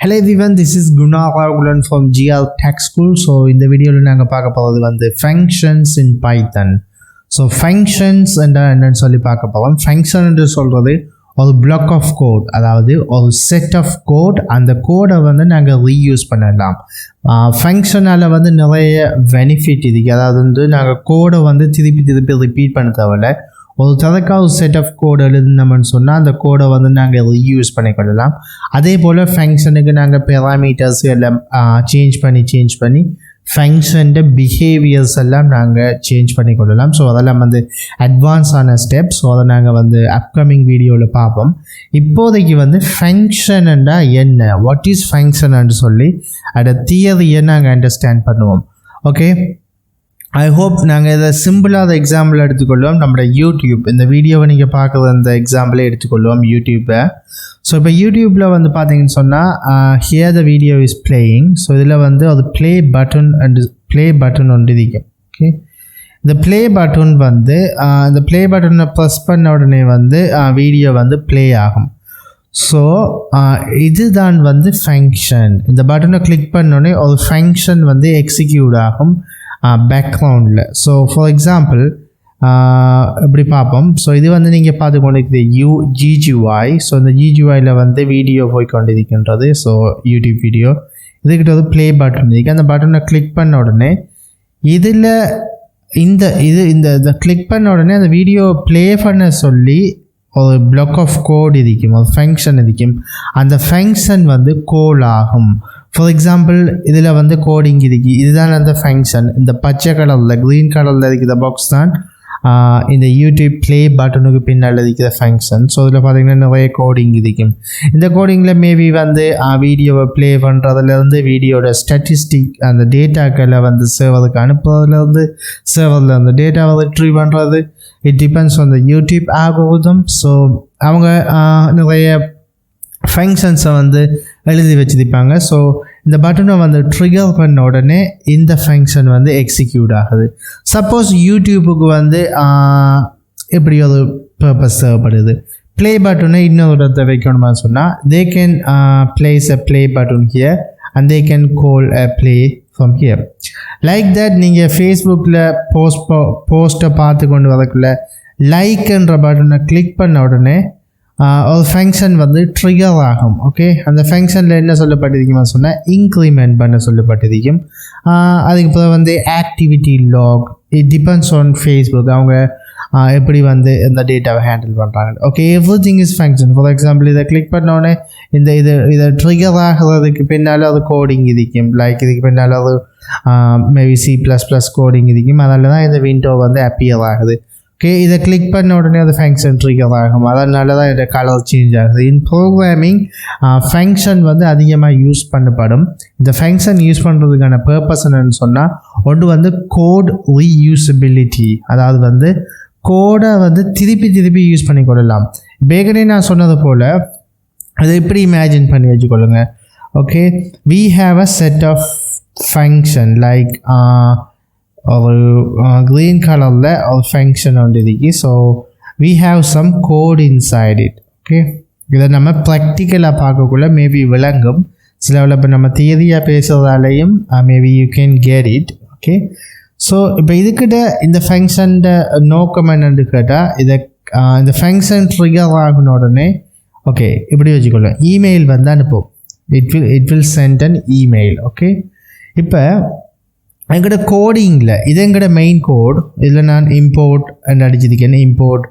Hello everyone, this is Guna Ragulan from GL Tech School. So in the video நாங்க பார்க்க போறது வந்து functions in Python. So functions என்னன்னு சொல்லி பார்க்க போறோம். Function என்று சொல்றது ஒரு block of code, அதாவது ஒரு set of code. அந்த கோடை வந்து நாங்க reuse பண்ணலாம். ஃபங்க்ஷனால வந்து நிறைய பெனிஃபிட் இருக்கு. அதாவது வந்து நாங்க கோடை வந்து திருப்பி ரிப்பீட் பண்ண தேவையில்லை. ஒரு தரக்காக செட் ஆஃப் கோடு எழுதுனோம்னு சொன்னால் அந்த கோடை வந்து நாங்கள் ரீயூஸ் பண்ணிக்கொள்ளலாம். அதே போல் ஃபங்க்ஷனுக்கு நாங்கள் பெராமீட்டர்ஸ் எல்லாம் சேஞ்ச் பண்ணி ஃபங்க்ஷன்ட பிஹேவியர்ஸ் எல்லாம் நாங்கள் சேஞ்ச் பண்ணிக்கொள்ளலாம். ஸோ அதெல்லாம் வந்து அட்வான்ஸான ஸ்டெப்ஸ். ஸோ அதை நாங்கள் வந்து அப்கமிங் வீடியோவில் பார்ப்போம். இப்போதைக்கு வந்து ஃபங்க்ஷன்டா என்ன, வாட் இஸ் ஃபங்க்ஷன்னு சொல்லி அதோட தியரியை நாங்கள் அண்டர்ஸ்டாண்ட் பண்ணுவோம். ஓகே, ஐ ஹோப் நாங்கள் இதை சிம்பிளாக எக்ஸாம்பிள் எடுத்துக்கொள்வோம். நம்மளோட யூடியூப் இந்த வீடியோவை நீங்கள் பார்க்குறது அந்த எக்ஸாம்பிளே எடுத்துக்கொள்வோம் யூடியூப்பை. ஸோ இப்போ யூடியூப்பில் வந்து பார்த்தீங்கன்னு சொன்னால் here the video is playing. So இதில் வந்து அது ப்ளே பட்டன் ஒன்று இருக்கும். ஓகே, இந்த ப்ளே பட்டன் வந்து இந்த ப்ளே பட்டனை ப்ரெஸ் பண்ண உடனே வந்து வீடியோ வந்து ப்ளே ஆகும். ஸோ இதுதான் வந்து ஃபங்க்ஷன். இந்த பட்டனை கிளிக் பண்ணோடனே ஒரு ஃபங்க்ஷன் வந்து எக்ஸிக்யூட் ஆகும் பேக்ரவுண்டில். ஸோ ஃபார் எக்ஸாம்பிள் இப்படி பார்ப்போம். ஸோ இது வந்து நீங்கள் பார்த்து கொண்டிருக்கிறது GGY. ஸோ இந்த GGYயில் வந்து வீடியோ போய் கொண்டிருக்கின்றது. ஸோ யூடியூப் வீடியோ இதுக்கிட்ட வந்து ப்ளே பட்டன் இருக்குது. அந்த பட்டனை கிளிக் பண்ண உடனே இதில் இந்த கிளிக் பண்ண உடனே அந்த வீடியோ ப்ளே பண்ண சொல்லி ஒரு பிளாக் ஆஃப் கோட் இருக்கும், ஒரு ஃபங்க்ஷன் இருக்கும். அந்த ஃபங்க்ஷன் வந்து கோல் ஆகும். ஃபார் எக்ஸாம்பிள் இதில் வந்து கோடிங் இருக்கு. இதுதான் அந்த ஃபங்க்ஷன். இந்த பச்சை கலரில் க்ரீன் கலரில் இருக்கிற பாக்ஸ் தான் இந்த யூடியூப் ப்ளே பட்டனுக்கு பின்னால் இருக்கிற ஃபங்க்ஷன். ஸோ இதில் பார்த்தீங்கன்னா நிறைய கோடிங் இருக்கும். இந்த கோடிங்கில் மேபி வந்து வீடியோவை ப்ளே பண்ணுறதுலேருந்து வீடியோட ஸ்டாட்டிஸ்டிக் அந்த டேட்டாக்களை வந்து சர்வருக்கு அனுப்புறதுலேருந்து சர்வரில் அந்த டேட்டாவை ரிட்ரீவ் பண்ணுறது, it depends on the YouTube algorithm. So அவங்க நிறைய ஃபங்க்ஷன்ஸை வந்து எழுதி வச்சுருப்பாங்க. ஸோ இந்த பட்டனை வந்து ட்ரிகர் பண்ண உடனே இந்த ஃபங்க்ஷன் வந்து எக்ஸிக்யூட் ஆகுது. சப்போஸ் யூடியூபுக்கு வந்து எப்படி ஒரு பர்பஸ் தேவைப்படுது, ப்ளே பட்டனை இன்னொரு இடத்த வைக்கணுமா சொன்னால் they can place a play button here and they can call a play from here. Like that நீங்கள் ஃபேஸ்புக்கில் போஸ்ட்டை பார்த்து கொண்டு வரக்குள்ள லைக்ன்ற பட்டனை கிளிக் பண்ண உடனே ஒரு ஃபங்க்ஷன் வந்து ட்ரிகர் ஆகும். ஓகே, அந்த ஃபங்க்ஷனில் என்ன சொல்லப்பட்டிருக்குமா சொன்னால் இன்க்ரிமெண்ட் பண்ண சொல்லப்பட்டிருக்கும். அதுக்கு பிறகு வந்து activity log, it depends on Facebook அவங்க எப்படி வந்து இந்த டேட்டாவை ஹேண்டில் பண்ணுறாங்க. Okay, everything is function. For example இதை கிளிக் பண்ணோடனே இதை ட்ரிகர் ஆகிறதுக்கு பின்னால் அது கோடிங் இருக்கும். லைக் இதுக்கு பின்னால் அது மேபி C++ கோடிங் இருக்கும். அதில் தான் இந்த விண்டோ வந்து அப்பியர் ஆகுது. ஓகே, இதை கிளிக் பண்ண உடனே அது ஃபங்க்ஷன் ட்ரிகர் ஆகும். அதனால தான் இதோட கலர் சேஞ்ச் ஆகுது. இன் ப்ரோக்ராமிங் ஃபங்க்ஷன் வந்து அதிகமாக யூஸ் பண்ணப்படும். இந்த ஃபங்க்ஷன் யூஸ் பண்ணுறதுக்கான பர்பஸ் என்னன்னு சொன்னால் ஒன்று வந்து கோட் ரீயூசபிலிட்டி, அதாவது வந்து கோடை வந்து திருப்பி யூஸ் பண்ணிக்கொள்ளலாம். பேகனே நான் சொன்னது போல் அதை எப்படி இமேஜின் பண்ணி வச்சுக்கொள்ளுங்க. Okay, we have a set of function like ஒரு க்ரீன் கலரில் ஒரு ஃபங்க்ஷன் ஒன்று இருக்கு. So we have some code inside it. Okay, இதை நம்ம ப்ராக்டிக்கலாக பார்க்கக்குள்ள மேபி விளங்கும். சில இப்போ நம்ம தியரியாக பேசுகிறதாலையும் maybe you can get it. Okay, so இப்போ இதுக்கிட்ட இந்த ஃபங்க்ஷன்ட நோக்கம் என்னன்னு கேட்டால் இந்த ஃபங்க்ஷன் ட்ரிகர் ஆகின உடனே ஓகே இப்படி வச்சுக்கொள்ளும் இமெயில் வந்து அனுப்பும். It will send an email. Okay, இப்போ எங்கள்கிட்ட கோடிங்கில் இது எங்கள்கிட்ட மெயின் கோட். இதில் நான் இம்போர்ட் அடிச்சிருக்கேன். இம்போர்ட்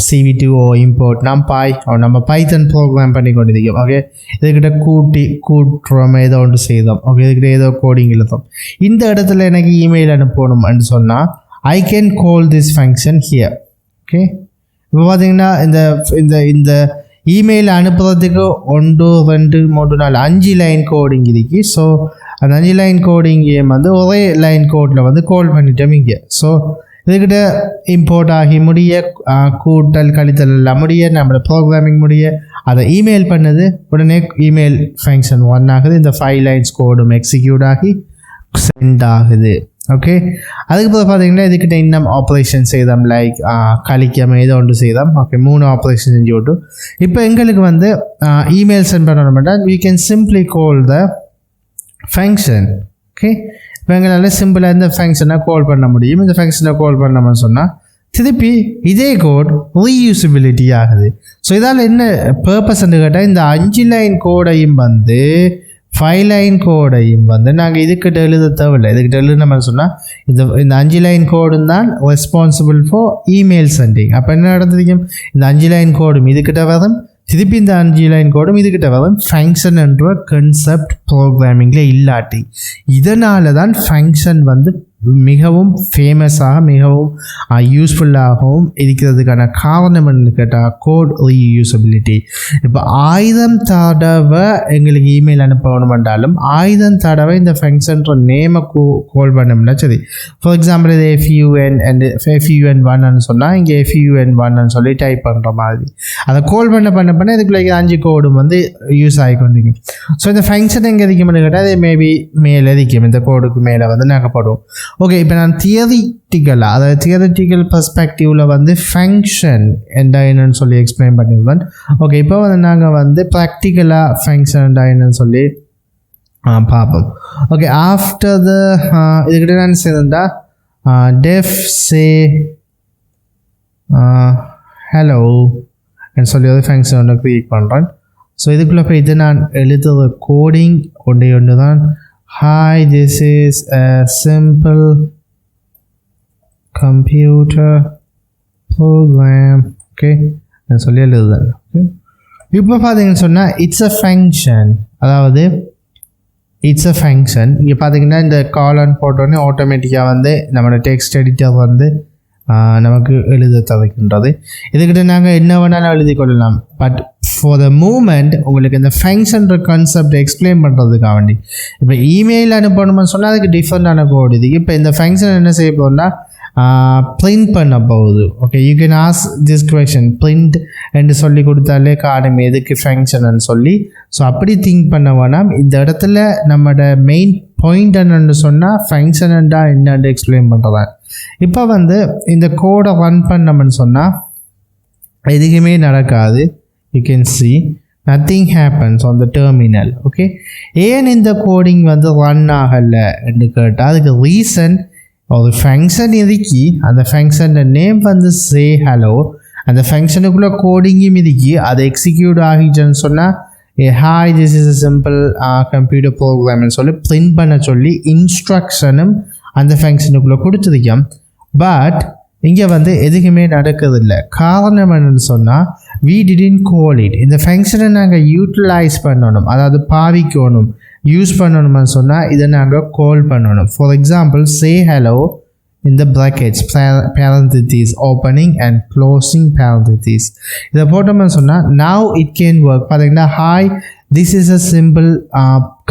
CV2 இம்போர்ட் நம்ம பைத்தன் ப்ரோக்ராம் பண்ணி கொண்டிருக்கோம். ஓகே, இதுக்கிட்ட கூட்டுறோம் ஏதோ ஒன்று செய்தோம். ஓகே, இதுக்கிட்ட ஏதோ கோடிங் எழுதோம். இந்த இடத்துல எனக்கு இமெயில் அனுப்பணும்னு சொன்னால் I can call this function here. Okay, இப்போ பார்த்தீங்கன்னா இந்த இமெயில் அனுப்புறதுக்கு 1 2 3 4 5 லைன் கோடிங் இருக்கு. ஸோ அந்த 5 லைன் கோடிங் வந்து ஒரே லைன் கோடில் வந்து கால் பண்ணிட்டோம் இங்கே. ஸோ இதுக்கிட்ட இம்போர்ட் ஆகி முடிய கூட்டல் கழித்தல் எல்லாம் முடிய நம்மளோட ப்ரோக்ராமிங் முடிய அதை இமெயில் பண்ணுது. உடனே இமெயில் ஃபங்க்ஷன் 1 ஆகுது. இந்த 5 லைன்ஸ் கோடும் எக்ஸிக்யூட் ஆகி சென்ட் ஆகுது. ஓகே அதுக்கு பிறகு பார்த்தீங்கன்னா இதுக்கிட்ட இன்னும் ஆப்ரேஷன் செய்தோம் லைக் கழிக்காம ஏதோ ஒன்று செய்தோம் ஓகே 3 ஆப்ரேஷன் செஞ்சு விட்டு இப்போ எங்களுக்கு வந்து இமெயில் சென்ட் பண்ணணும்னா we can simply call the function okay இப்போ எங்களால் சிம்பிளாக இந்த ஃபங்க்ஷனை கால் பண்ண முடியும் இந்த ஃபங்க்ஷனை கால் பண்ணோம்னு சொன்னால் திருப்பி இதே கோட் ரீயூசபிலிட்டி ஆகுது ஸோ இதால் என்ன பர்பஸ்ன்னு கேட்டால் இந்த 5 லைன் கோடையும் வந்து 5 லைன் கோடையும் வந்து நாங்கள் இதுக்கிட்ட எழுத தேவையில்லை இதுக்கிட்ட எழுதுன சொன்னால் இந்த 5 லைன் கோடும் தான் ரெஸ்பான்சிபிள் ஃபார் இமெயில் சென்டிங் அப்போ என்ன நடந்திருக்கும் இந்த 5 லைன் கோடும் இதுக்கிட்ட வரும் திருப்பி இந்த 5 லைன் கோடும் இதுக்கிட்ட வரும் ஃபங்க்ஷன் என்ற கன்செப்ட் ப்ரோக்ராமிங்கில் இல்லாட்டி இதனால தான் ஃபங்க்ஷன் வந்து மிகவும் ஃபேமஸாக மிகவும் யூஸ்ஃபுல்லாகவும் இருக்கிறதுக்கான காரணம் என்ன கேட்டால் கோட் ரீயூசபிலிட்டி இப்போ 1000 தடவை எங்களுக்கு இமெயில் அனுப்பணுமென்றாலும் 1000 தடவை இந்த ஃபங்க்ஷன்ற நேமை கால் பண்ணோம்னா சரி ஃபார் எக்ஸாம்பிள் இது FUN1 சொன்னால் இங்கே FUN1 சொல்லி டைப் பண்ணுற மாதிரி அதை கால் பண்ண இதுக்குள்ள 5 கோடும் வந்து யூஸ் ஆகி கொண்டிருக்கும் ஸோ இந்த ஃபங்க்ஷன் எங்கே இருக்கும்னு கேட்டால் அது மேபி மேலே இருக்கும் இந்த கோடுக்கு மேலே வந்து நாங்கள் போடுவோம் ஓகே இப்போ நான் தியரிட்டிக்கலாக அதாவது தியரிட்டிக்கல் பெர்ஸ்பெக்டிவில் வந்து ஃபங்க்ஷன் என்னன்னு சொல்லி எக்ஸ்பிளைன் பண்ணியிருந்தேன் ஓகே இப்போ வந்து நாங்கள் வந்து ப்ராக்டிக்கலாக ஃபங்க்ஷன் என்னன்னு சொல்லி பார்ப்போம் ஓகே ஆஃப்டர் த இதுக்கிட்ட நான் சேர்ந்தா டெஃப் சே ஹலோ சொல்லி ஒரு ஃபங்க்ஷன் ஒன்று க்ரியேட் பண்ணுறேன் ஸோ இதுக்குள்ளே போய் இது நான் எழுதுகிற கோடிங் ஒன்று தான் Hi, this is a simple computer program. Okay, நான் சொல்லி எழுதுறேன். Okay, இப்போ பார்த்தீங்கன்னு சொன்னால் இட்ஸ் அ ஃபங்க்ஷன் அதாவது இட்ஸ் அ ஃபங்க்ஷன் இங்கே பார்த்தீங்கன்னா இந்த காலன் போட்டோன்னே ஆட்டோமேட்டிக்காக வந்து நம்மளோட டெக்ஸ்ட் எடிட்டர் வந்து நமக்கு எழுத தவிர்க்கின்றது இதுக்கிட்ட நாங்கள் என்ன வேணாலும் எழுதி கொள்ளலாம் பட் ஃபார் த மூமெண்ட் உங்களுக்கு இந்த ஃபங்க்ஷன்ற கான்செப்ட் எக்ஸ்பிளைன் பண்ணுறதுக்காக வேண்டி இப்போ இமெயில் அனுப்பணும்னு சொன்னால் அதுக்கு டிஃப்ரெண்டான கோடு இது இப்போ இந்த ஃபங்க்ஷன் என்ன செய்ய போகிறோம்னா பிரிண்ட் பண்ண போகுது okay you can ask this question print என்று சொல்லி கொடுத்தாலே காணும் எதுக்கு ஃபங்க்ஷன்னு சொல்லி ஸோ அப்படி திங்க் பண்ண வேணாம் இந்த இடத்துல நம்மளோட மெயின் பாயிண்ட் என்னென்னு சொன்னால் ஃபங்க்ஷன்டா என்னென்னு எக்ஸ்பிளைன் பண்ணுறதான் இப்போ வந்து இந்த கோடை ரன் பண்ணோம்னு சொன்னால் எதுக்குமே நடக்காது you can see nothing happens on the terminal okay ஏன் இந்த கோடிங் வந்து ரன் ஆகலை என்று கேட்டால் அதுக்கு ரீசன் ஒரு ஃபங்க்ஷன் இருக்கி அந்த ஃபங்க்ஷன் நேம் வந்து சே ஹலோ அந்த ஃபங்க்ஷனுக்குள்ளே கோடிங்கும் இருக்கி அது எக்ஸிக்யூட் ஆகிச்சுன்னு சொன்னால் hi this is a simple computer ப்ரோக்ராம்னு சொல்லி பிரிண்ட் பண்ண சொல்லி இன்ஸ்ட்ரக்ஷனும் அந்த ஃபங்க்ஷனுக்குள்ளே கொடுத்துருக்கோம் பட் இங்கே வந்து எதுக்குமே நடக்கிறதில்ல காரணம் என்னன்னு சொன்னால் we didn't call it இந்த ஃபங்க்ஷனை நாங்கள் யூட்டிலைஸ் பண்ணணும் அதாவது பாவிக்கணும் யூஸ் பண்ணணும்னு சொன்னால் இதை நாங்கள் கால் பண்ணணும் for example say hello in the brackets parentheses opening and closing parentheses இதை போட்டோம்னு சொன்னால் now it can work பார்த்தீங்கன்னா hi this is a simple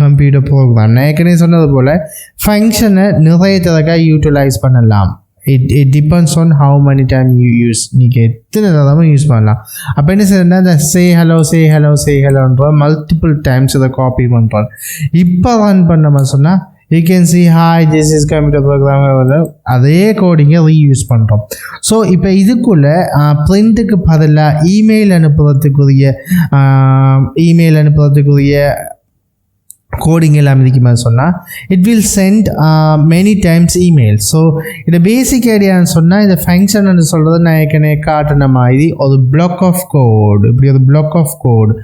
computer program நான் ஏற்கனவே சொன்னது போல் ஃபங்க்ஷனை நிறைய தடவை யூட்டிலைஸ் பண்ணலாம் it depends on how many time you use நீங்கள் எத்தனை தடவை யூஸ் பண்ணலாம் அப்போ என்ன செய்யணும்னா இந்த சே ஹலோன்ற மல்டிபிள் டைம்ஸ் இதை காப்பி பண்ணுறோம் இப்போ ரன் பண்ணோம்னு சொன்னால் you can see hi this is computer program அதே கோடிங்கை ரீயூஸ் பண்ணுறோம் ஸோ இப்போ இதுக்குள்ளே பிரிண்ட்டுக்கு பதிலாக இமெயில் அனுப்புறதுக்குரிய கோடிங் எல்லாம் இருக்குமா சொன்னால் it will send many times email so இதை பேசிக் ஐடியான்னு சொன்னால் இந்த ஃபங்க்ஷன் சொல்கிறது நான் ஏற்கனவே காட்டின மாதிரி ஒரு பிளாக் ஆஃப் கோடு இப்படி ஒரு பிளாக் ஆஃப் கோடு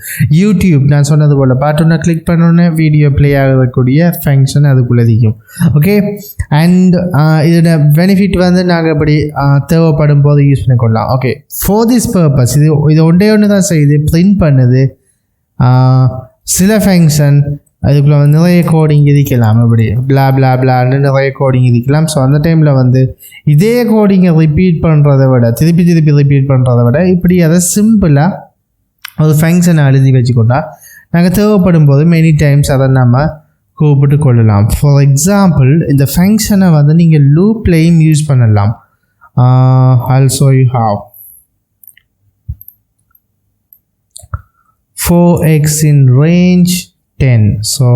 யூடியூப் நான் சொன்னது போல் பாட்டோன்னா கிளிக் பண்ணோன்னே வீடியோ ப்ளே ஆகக்கூடிய ஃபங்க்ஷன் அதுக்குள்ளே இருக்கும் ஓகே அண்ட் இதோட பெனிஃபிட் வந்து நாங்கள் இப்படி தேவைப்படும் போது யூஸ் பண்ணிக்கொள்ளலாம் ஓகே ஃபார் திஸ் பர்பஸ் இது ஒன்று தான் செய்யுது பிரிண்ட் பண்ணுது சில ஃபங்க்ஷன் அதுக்குள்ளே வந்து நிறைய கோடிங் இருக்கலாம் இப்படி பிளான்னு நிறைய கோடிங் இருக்கலாம் ஸோ அந்த டைமில் வந்து இதே கோடிங்கை ரிப்பீட் பண்ணுறதை விட திருப்பி ரிப்பீட் பண்ணுறதை விட இப்படி அதை சிம்பிளாக ஒரு ஃபங்க்ஷனை எழுதி வச்சுக்கொண்டா நாங்கள் தேவைப்படும் போது மெனி டைம்ஸ் அதை நம்ம கூப்பிட்டு கொள்ளலாம் ஃபார் எக்ஸாம்பிள் இந்த ஃபங்க்ஷனை வந்து நீங்கள் லூப்லேயும் யூஸ் பண்ணலாம் also you have for x in range 10 so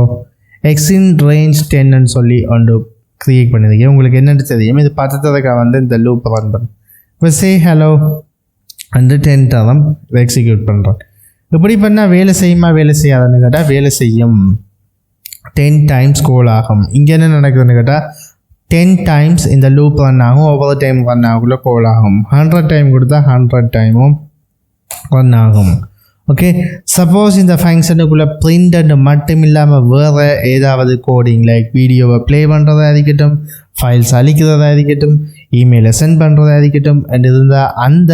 x in range 10 and சொல்லி ஒன்று க்ரியேட் பண்ணியிருக்கேன். உங்களுக்கு என்னென்னு தெரியும். இது பார்த்ததுக்காக வந்து இந்த லூப் ரன் பண்ணுறேன். இப்போ சே ஹலோ வந்து 10 தரம் இதை எக்ஸிக்யூட் பண்ணுறேன். இப்படி பண்ணால் வேலை செய்யுமா வேலை செய்யாதுன்னு கேட்டால் வேலை செய்யும். 10 டைம்ஸ் கோல் ஆகும். இங்கே என்ன நடக்குதுன்னு கேட்டால் 10 டைம்ஸ் இந்த லூப் ரன் ஆகும். ஒவ்வொரு டைம் ரன் ஆகக்குள்ள கோல் ஆகும். 100 டைம் கொடுத்தா 100 டைமும் ரன் ஆகும். ஓகே, சப்போஸ் இந்த ஃபங்க்ஷனுக்குள்ளே பிரிண்ட் மட்டும் இல்லாமல் வேறு ஏதாவது கோடிங் லைக் வீடியோவை ப்ளே பண்ணுறதா இருக்கட்டும், ஃபைல்ஸ் அழிக்கிறதா இருக்கட்டும், இமெயிலை சென்ட் பண்ணுறதா இருக்கட்டும் இருந்தால் அந்த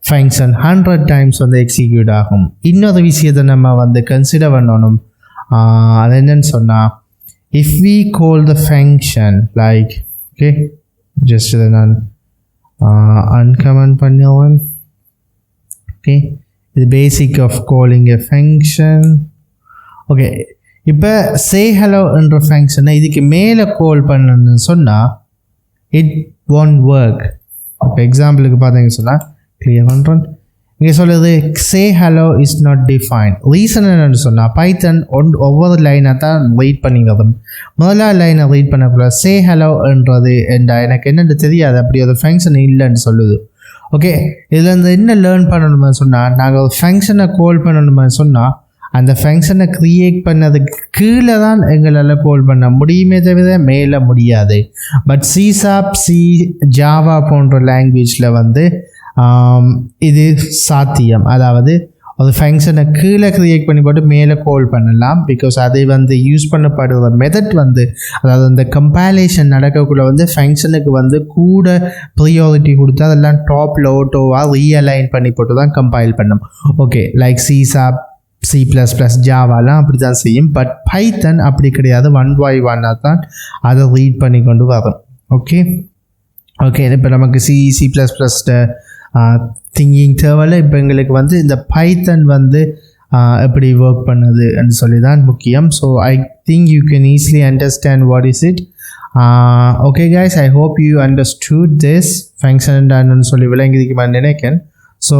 ஃபங்க்ஷன் 100 டைம்ஸ் வந்து எக்ஸிக்யூட் ஆகும். இன்னொரு விஷயத்தை நம்ம வந்து கன்சிடர் பண்ணணும். அது என்னன்னு சொன்னால், if we call the function like, okay, just இதை நான் uncomment பண்ணிடுவேன். okay, the basic of calling a function. okay, இப்போ say hello என்ற ஃபங்க்ஷனை இதுக்கு மேலே கால் பண்ணணும்னு சொன்னால் it won't work. இப்போ எக்ஸாம்பிளுக்கு பார்த்தீங்கன்னு சொன்னால் கிளியர் பண்ணுறேன். இங்கே சொல்லுது say hello is not defined. Reason என்னென்னு சொன்னால் பைத்தன் ஒவ்வொரு லைனை தான் ரீட் பண்ணிக்கிறது. முதலாவது லைனை ரீட் பண்ணக்குள்ள say hello என்றது எனக்கு என்னென்னு தெரியாது, அப்படி ஒரு ஃபங்க்ஷன் இல்லைன்னு சொல்லுது. ஓகே, இதில் இந்த என்ன லேர்ன் பண்ணணும்னு சொன்னால், நாங்கள் ஒரு ஃபங்க்ஷனை கால் பண்ணணும்னு சொன்னால் அந்த ஃபங்க்ஷனை க்ரியேட் பண்ணதுக்கு கீழே தான் எங்களால் கால் பண்ண முடியுமே தவிர மேலே முடியாது. பட் C#, C, ஜாவா போன்ற லாங்குவேஜில் வந்து இது சாத்தியம். அதாவது ஒரு ஃபங்க்ஷனை கீழே க்ரியேட் பண்ணி போட்டு மேலே கால் பண்ணலாம். பிகாஸ் அதை வந்து யூஸ் பண்ணப்படுற மெத்தட் வந்து, அதாவது அந்த கம்பைலேஷன் நடக்கக்குள்ள வந்து ஃபங்க்ஷனுக்கு வந்து கூட ப்ரியாரிட்டி கொடுத்து அதெல்லாம் டாப்பில் ஓட்டோவாக ரீஅலைன் பண்ணி போட்டு தான் கம்பைல் பண்ணும். ஓகே, லைக் C#, C++, ஜாவாலாம் அப்படி தான் செய்யும். பட் பைத்தன் அப்படி கிடையாது, 1 by 1 தான் அதை ரீட் பண்ணி கொண்டு வரும். ஓகே ஓகே இப்போ நமக்கு C++ திங்கிங் தேவையில்ல. இப்போ எங்களுக்கு வந்து இந்த பைத்தன் வந்து எப்படி ஒர்க் பண்ணுதுன்னு சொல்லி தான் முக்கியம். So I think you can easily understand what is it. Okay guys, I hope you understood this function சொல்லி விளங்கிக்குமான்னு நினைக்கிறேன். So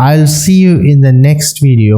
I will see you in the next video.